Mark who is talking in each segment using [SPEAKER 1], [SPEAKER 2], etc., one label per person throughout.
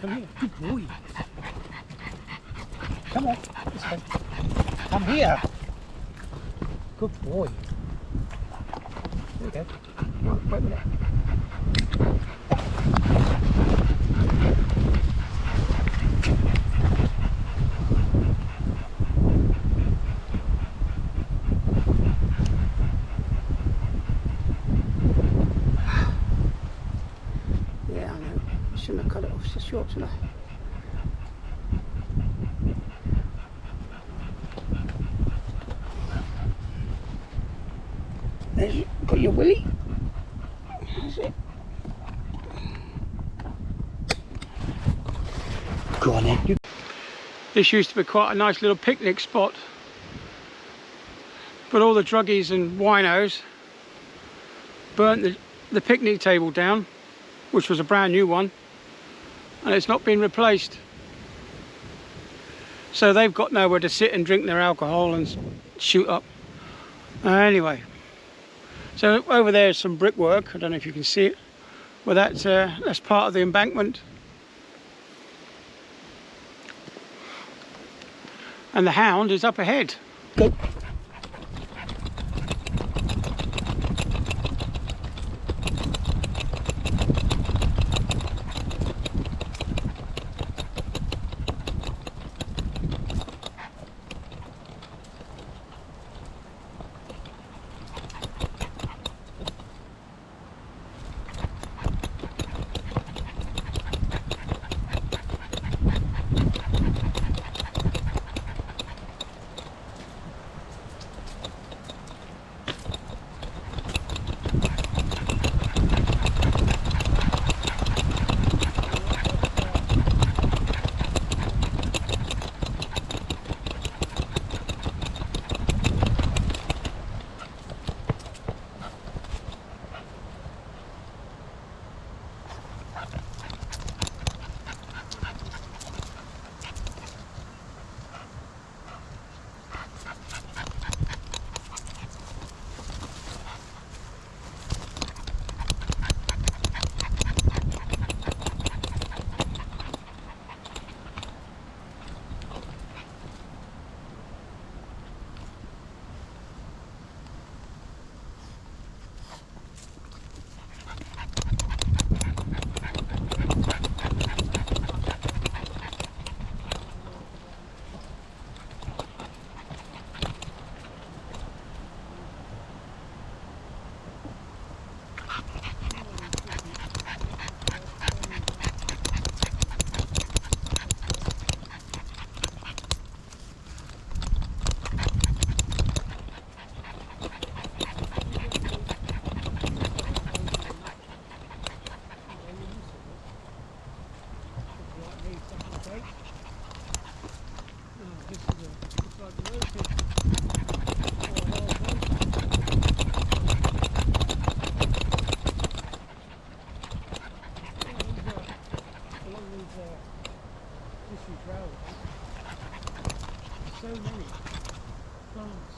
[SPEAKER 1] Come here, good boy. Come on, this way. Come here. Good boy. There we go. Right, wait a minute. Yeah, I know. Shouldn't have cut it off so short, shouldn't I? There's got your willy. That's it. Go on then.
[SPEAKER 2] This used to be quite a nice little picnic spot, but all the druggies and winos burnt the picnic table down, which was a brand new one, and it's not been replaced. So they've got nowhere to sit and drink their alcohol and shoot up. Anyway, so over there is some brickwork. I don't know if you can see it, but that's part of the embankment. And the hound is up ahead.
[SPEAKER 1] Go.
[SPEAKER 2] So many plants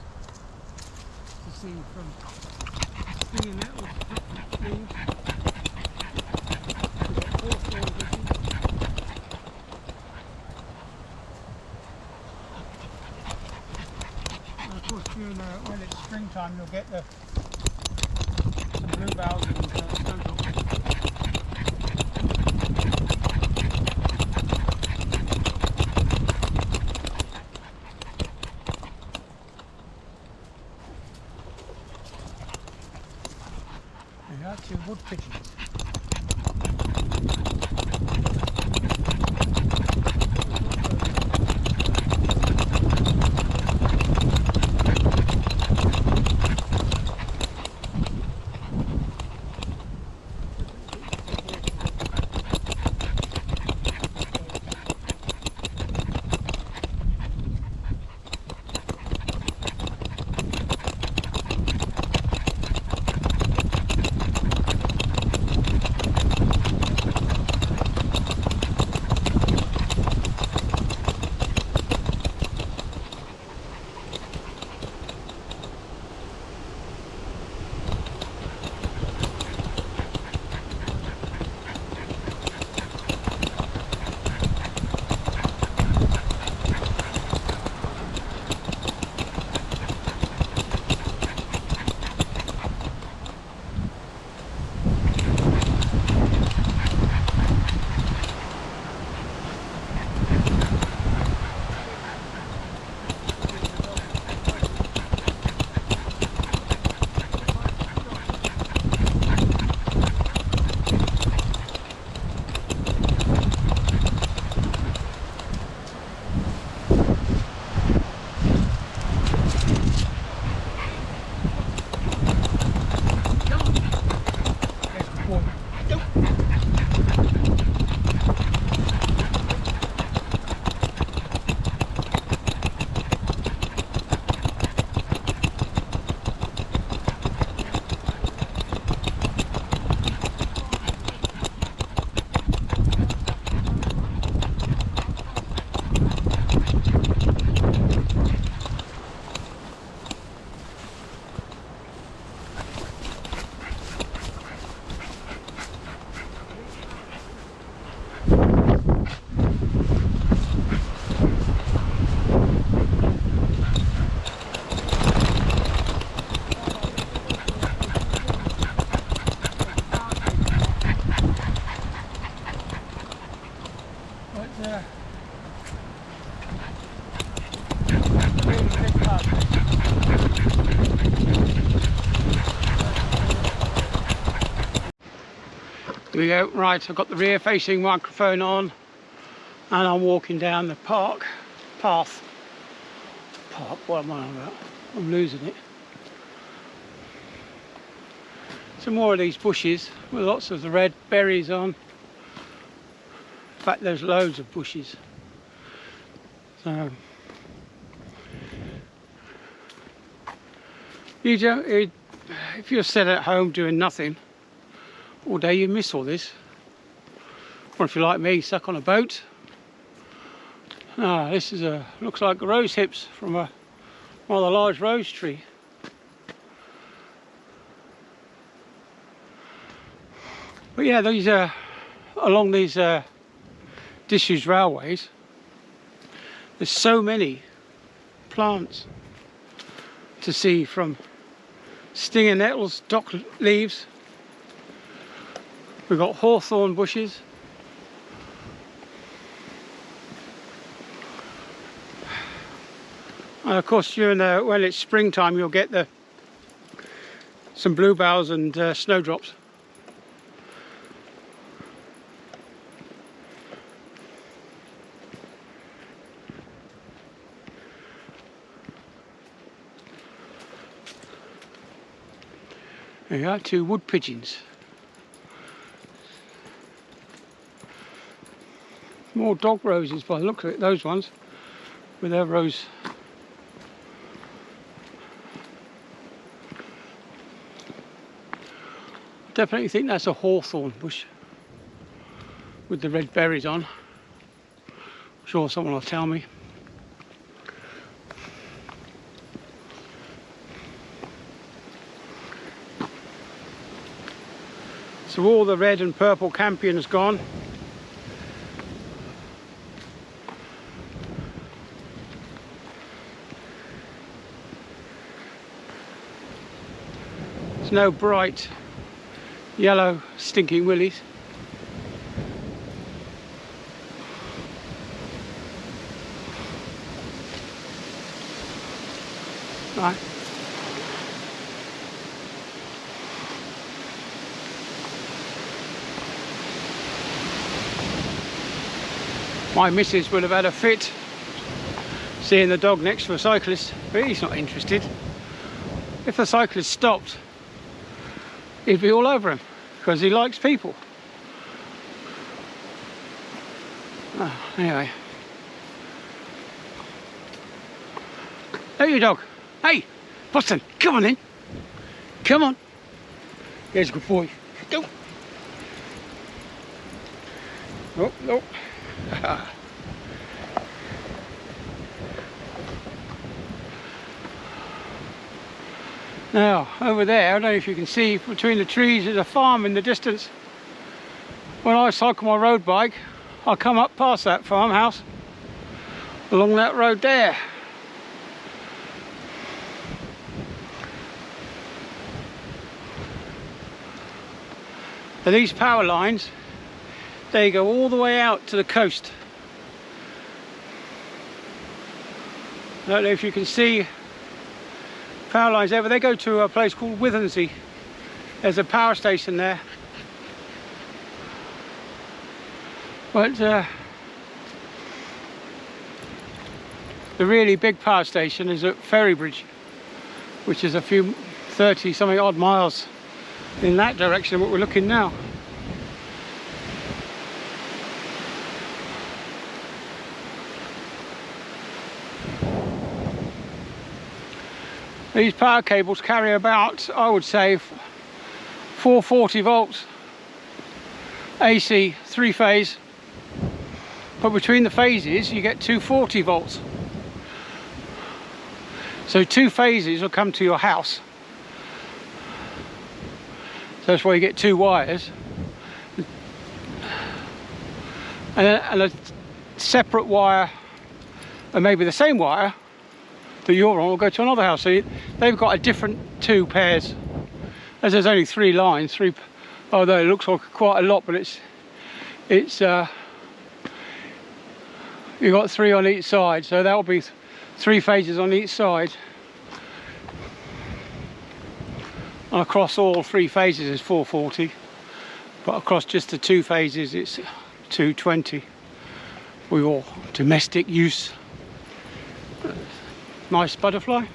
[SPEAKER 2] to see, from stinging nettles, leaves. We've got hawthorn bushes. And of course, when it's springtime, you'll get some bluebells and snowdrops. That's your wood pigeons. really big pub. Here we go. Right, I've got the rear facing microphone on and I'm walking down the path. What am I on about? I'm losing it. Some more of these bushes with lots of the red berries on. In fact, there's loads of bushes. So if you're sat at home doing nothing all day, you miss all this. Or if you're like me, stuck on a boat. This is looks like rose hips from a rather large rose tree. But yeah, these along these disused railways, there's so many plants to see, from stinger nettles, dock leaves. We've got hawthorn bushes. And of course, during when it's springtime, you'll get some bluebells and snowdrops. There you are, 2 wood pigeons. More dog roses by the look of it, those ones with their rose. Definitely think that's a hawthorn bush with the red berries on. I'm sure someone will tell me. So all the red and purple campion has gone. There's no bright yellow stinking willies. Right. My missus would have had a fit seeing the dog next to a cyclist, but he's not interested. If the cyclist stopped, he'd be all over him because he likes people. Anyway. Hey, you dog. Hey, Boston, come on in. Come on. There's a good boy. Go. Oh, no. Now, over there, I don't know if you can see, between the trees there's a farm in the distance. When I cycle my road bike, I come up past that farmhouse along that road there. And these power lines, they go all the way out to the coast. I don't know if you can see power lines there, but they go to a place called Withensea. There's a power station there. But the really big power station is at Ferrybridge, which is a few 30 something odd miles in that direction, what we're looking now. These power cables carry about, I would say, 440 volts AC, 3-phase, but between the phases you get 240 volts. So 2 phases will come to your house. So that's why you get 2 wires. And a separate wire, and maybe the same wire that you're on, will go to another house. So they've got a different 2 pairs. As there's only 3 lines, although it looks like quite a lot, but You've got 3 on each side, so that'll be 3 phases on each side. And across all 3 phases is 440, but across just the 2 phases it's 220 for your domestic use. Nice butterfly.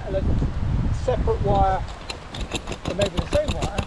[SPEAKER 1] And a separate wire, or maybe the same wire.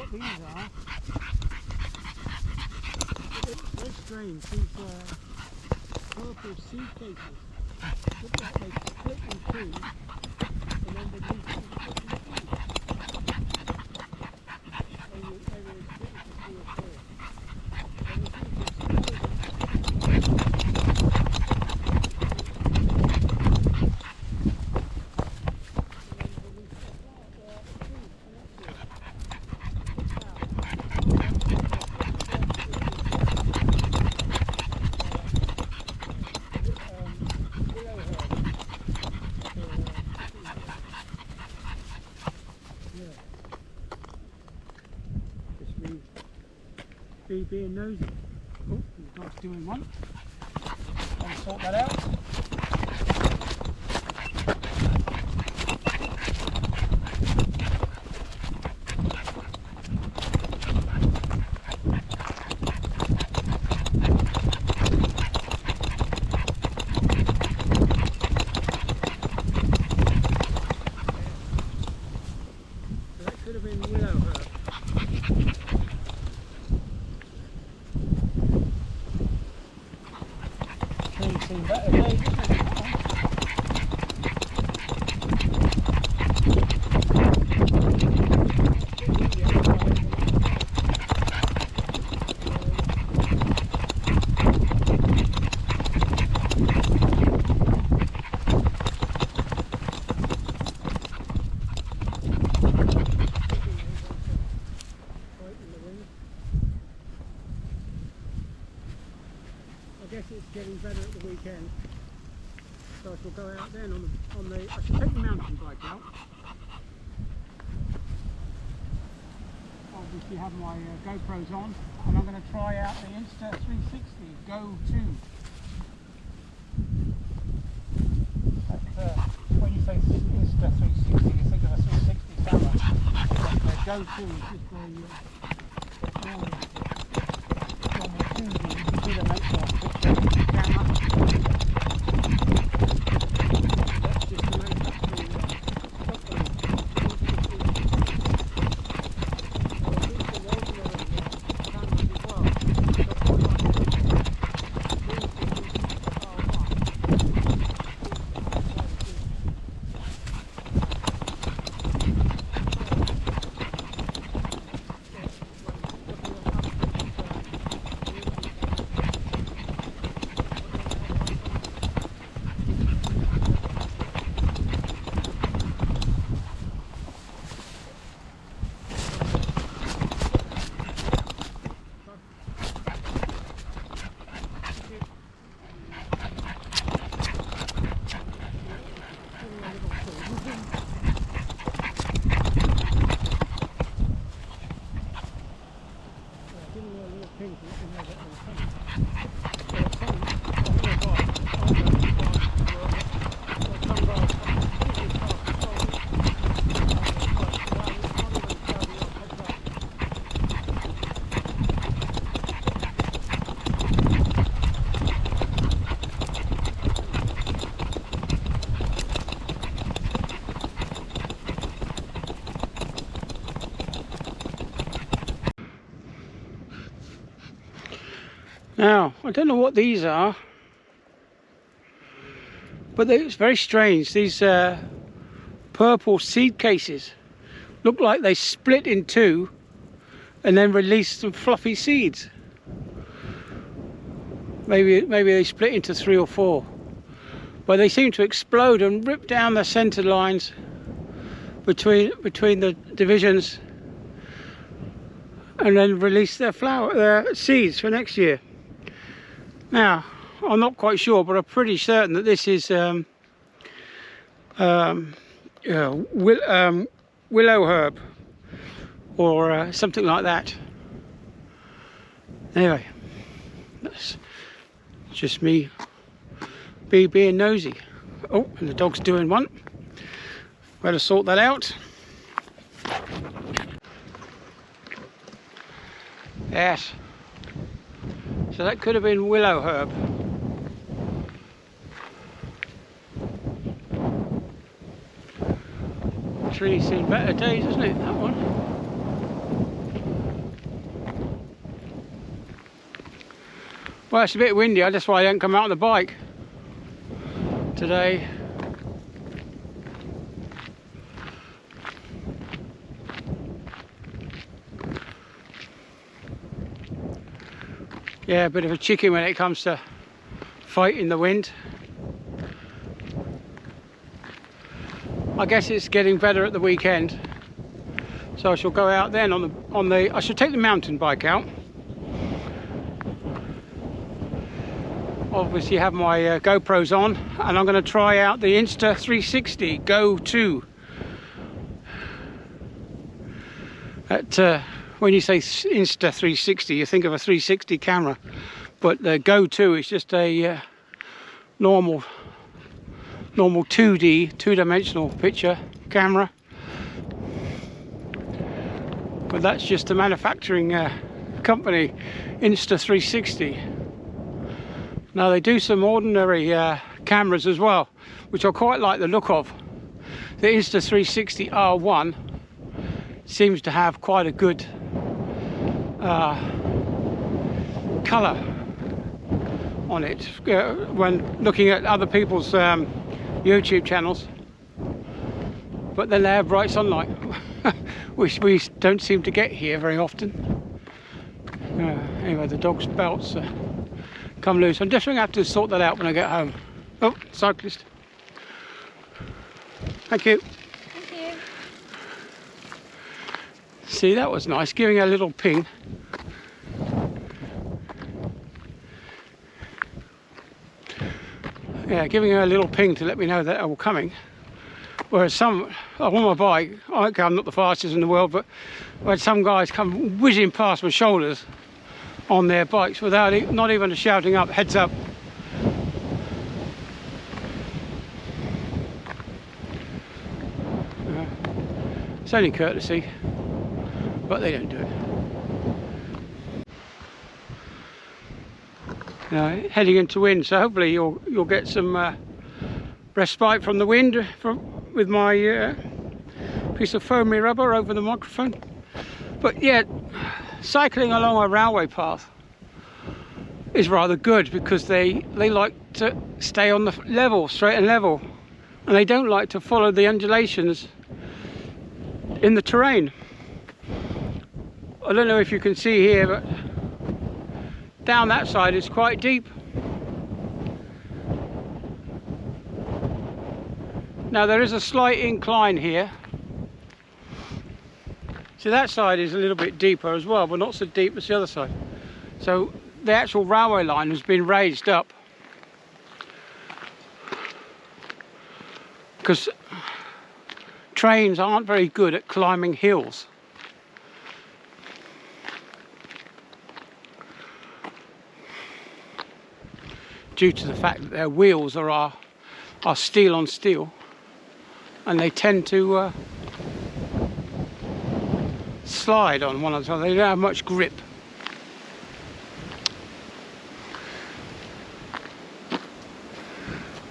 [SPEAKER 2] what these are. It's very strange. These purple seed cases look like they split in two and then they leave them split in two. Maybe they split into 3 or 4. And they seem to explode. Being nosy. Oh, the dog's doing one. I'll sort that out. So that could have been willow herb. Seen better days, isn't it? I guess it's getting better at the weekend, so I shall go out then on the I should take the mountain bike out. Obviously have my GoPros on, and I'm going to try out the Insta360 Go 2. When you say Insta360 you think of a 360 camera, but the Go 2 is just a normal 2D, you can see the nature of the picture camera. That's just the manufacturing company. Now, I don't know what these are, but it's very strange. These purple seed cases look like they split in two and then release some fluffy seeds. Maybe they split into 3 or 4, but they seem to explode and rip down the center lines between the divisions and then release their seeds for next year. Now, I'm not quite sure, but I'm pretty certain that this is willow herb or something like that. Anyway, that's just me being nosy. Oh, and the dog's doing one. Better sort that out. Yes. So that could have been willow herb. It's really seen better days, hasn't it, that one? Well, it's a bit windy, that's why I didn't come out on the bike today. Yeah, a bit of a chicken when it comes to fighting the wind. I guess it's getting better at the weekend, so I shall go out then on the I should take the mountain bike out. Obviously have my GoPros on, and I'm going to try out the Insta360 Go 2. When you say Insta360, you think of a 360 camera, but the Go 2 is just a normal 2D, two-dimensional picture camera. But that's just the manufacturing company, Insta360. Now they do some ordinary cameras as well, which I quite like the look of. The Insta360 R1 seems to have quite a good colour on it when looking at other people's YouTube channels, but then they have bright sunlight, which we don't seem to get here very often. Anyway, the dog's belts come loose. I'm just going to have to sort that out when I get home. Oh, cyclist. Thank you.
[SPEAKER 3] Thank you.
[SPEAKER 2] See, that was nice, giving her a little ping. Yeah, giving her a little ping to let me know that I'm coming. Whereas I'm on my bike, okay, I'm not the fastest in the world, but I had some guys come whizzing past my shoulders on their bikes without not even shouting up, heads up. It's only courtesy, but they don't do it. Heading into wind, so hopefully you'll get some respite from the wind with my piece of foamy rubber over the microphone. But yeah, cycling along a railway path is rather good because they like to stay on the level, straight and level, and they don't like to follow the undulations in the terrain. I don't know if you can see here, but down that side is quite deep. Now there is a slight incline here. See, that side is a little bit deeper as well, but not so deep as the other side. So the actual railway line has been raised up because trains aren't very good at climbing hills. Due to the fact that their wheels are steel on steel, and they tend to slide on one another. They don't have much grip.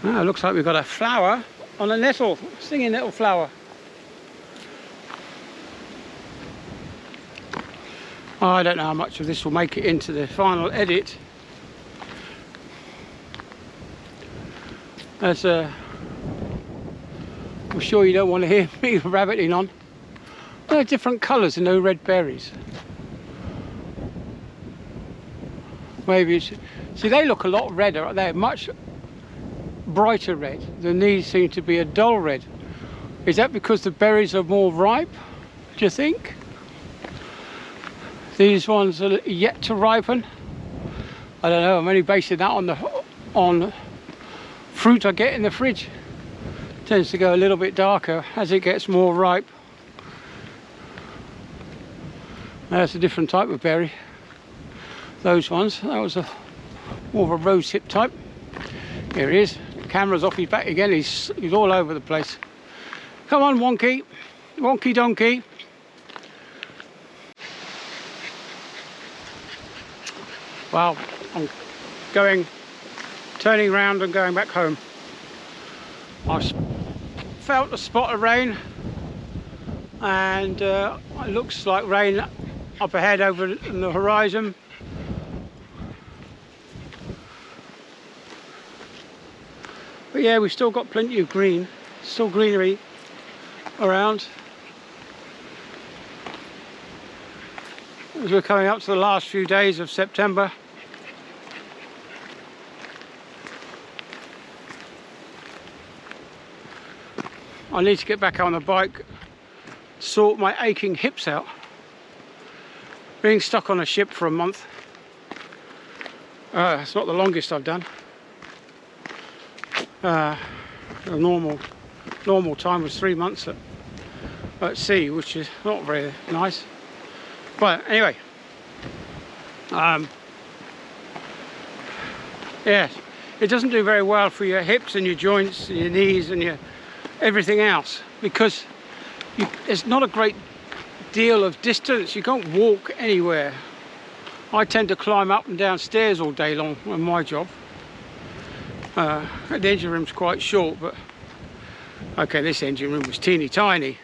[SPEAKER 2] Now it looks like we've got a flower on a nettle, singing nettle flower. I don't know how much of this will make it into the final edit. As I'm sure you don't want to hear me rabbiting on. There are different colours and no red berries. Maybe it's, see, they look a lot redder. They're much brighter red than these seem to be a dull red. Is that because the berries are more ripe, do you think? These ones are yet to ripen. I don't know, I'm only basing that on fruit I get in the fridge. It tends to go a little bit darker as it gets more ripe. That's a different type of berry. Those ones, that was more of a rose hip type. Here he is. The camera's off his back again. He's all over the place. Come on, Wonky. Wonky donkey. Well, I'm turning around and going back home. I felt a spot of rain, and it looks like rain up ahead over in the horizon. yeah, we've still got plenty of green, still greenery around. As we're coming up to the last few days of September. I need to get back on the bike, sort my aching hips out. Being stuck on a ship for a month. It's not the longest I've done. The normal time was 3 months at sea, which is not very nice. But anyway, yeah, it doesn't do very well for your hips and your joints and your knees and your everything else, because there's not a great deal of distance. You can't walk anywhere. I tend to climb up and down stairs all day long on my job. The engine room's quite short, but okay, this engine room was teeny tiny.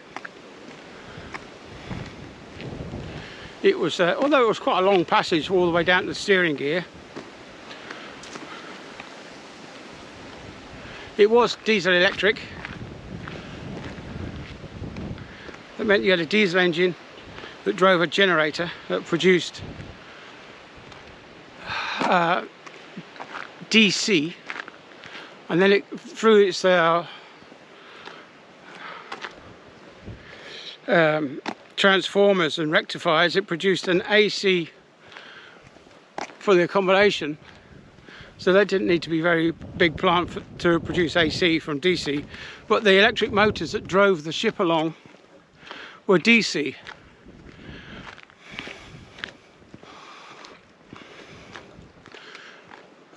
[SPEAKER 2] It was, although it was quite a long passage all the way down to the steering gear, it was diesel electric. That meant you had a diesel engine that drove a generator that produced DC, and then through its transformers and rectifiers, it produced an AC for the accommodation. So that didn't need to be a very big plant to produce AC from DC, but the electric motors that drove the ship along were DC.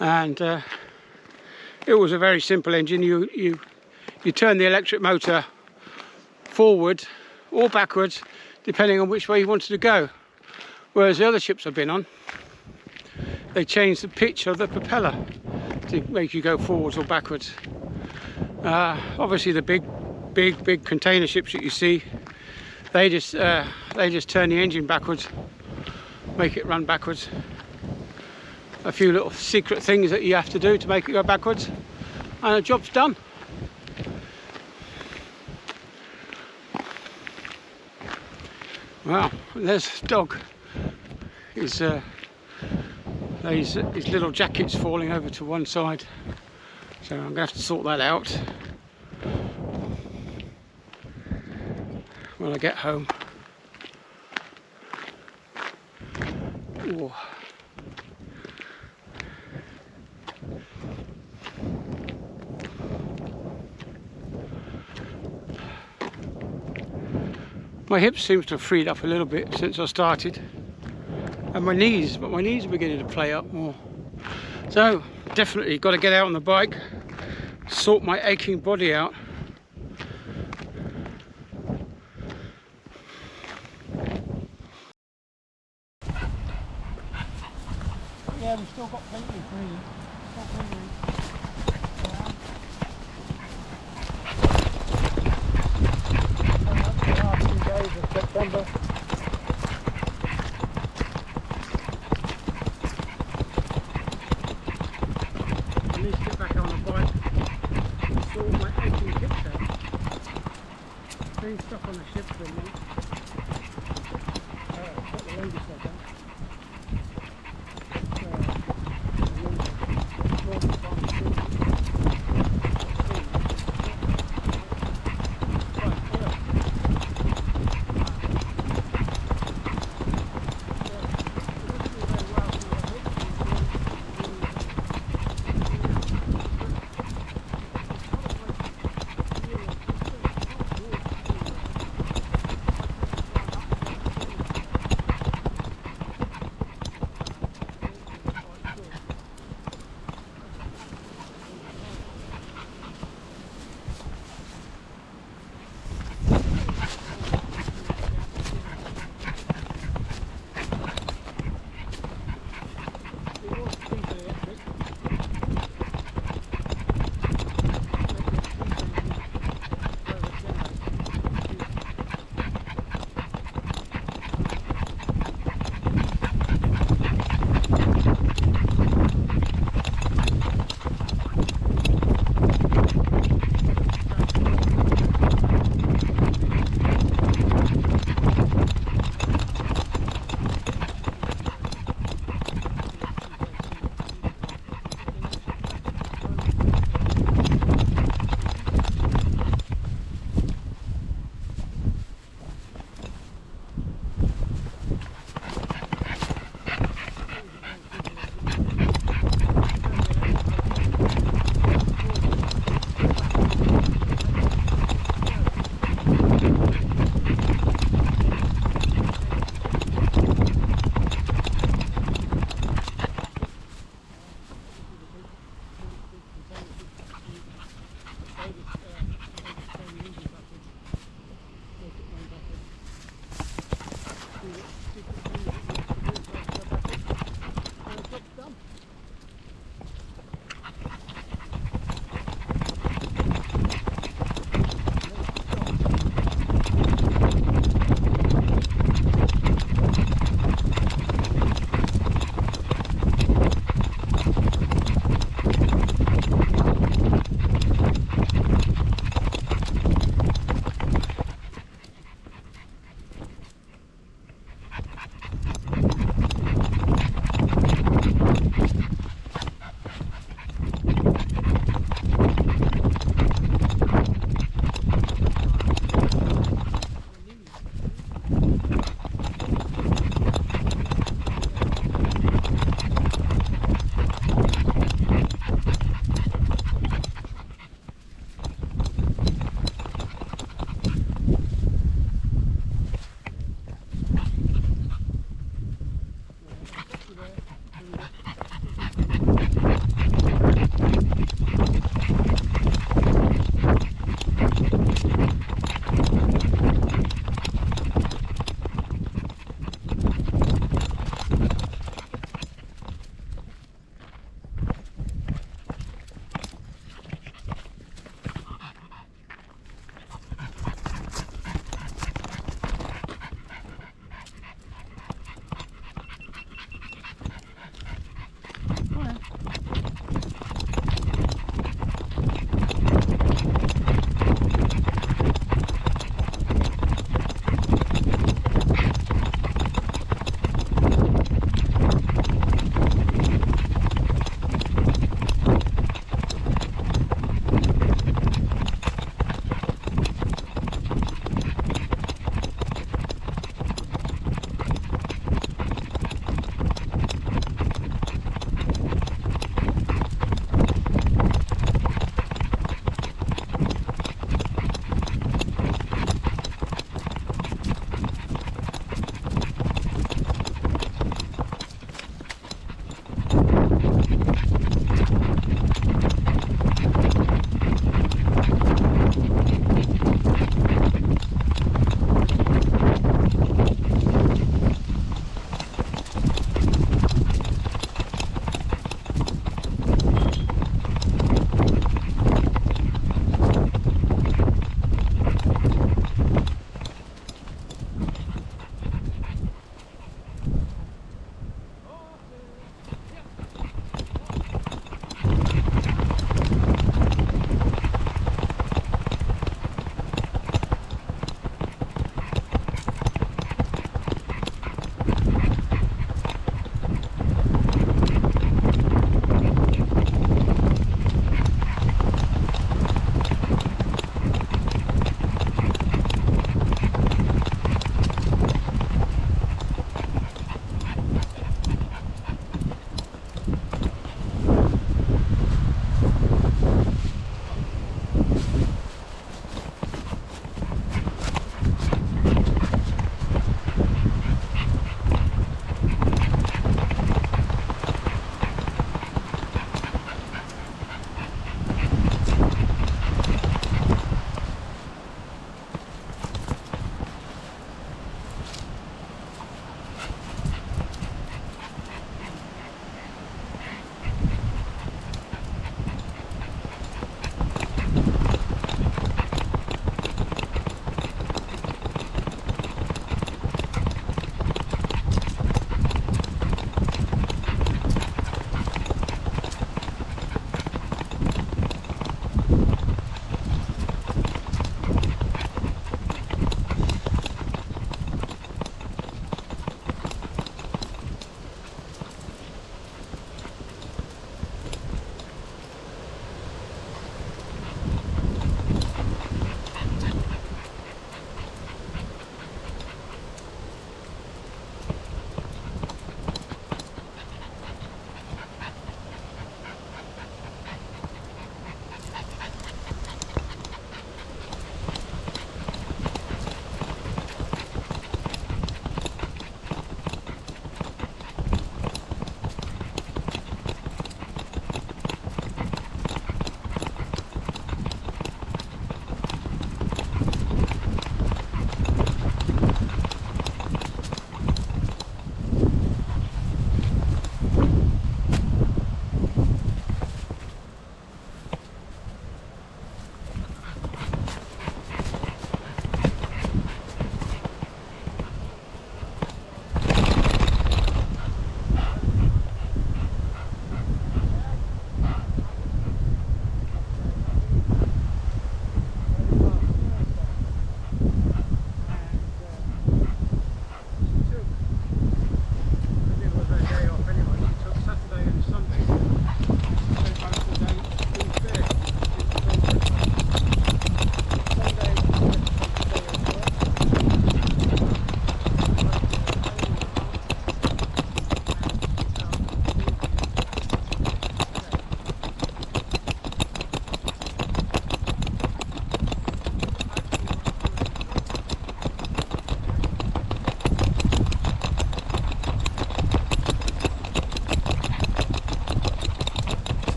[SPEAKER 2] And it was a very simple engine. You turn the electric motor forward or backwards, depending on which way you wanted to go. Whereas the other ships I've been on, they changed the pitch of the propeller to make you go forwards or backwards. Obviously the big container ships that you see, they just turn the engine backwards, make it run backwards. A few little secret things that you have to do to make it go backwards, and the job's done. Wow, there's the dog. His little jacket's falling over to one side, so I'm going to have to sort that out when I get home. Ooh. My hips seems to have freed up a little bit since I started, and my knees, but my knees are beginning to play up more. So definitely got to get out on the bike, sort my aching body out. Yeah, we've still got plenty of green. September. I need to get back on the bike and sort my aching hips out. Being stuck on the ship for a month. It's not the longest I've done.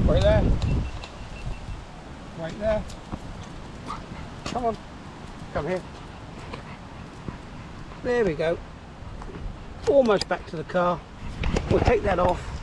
[SPEAKER 1] Right there. Right there. Come on. Come here. There we go. Almost back to the car. We'll take that off.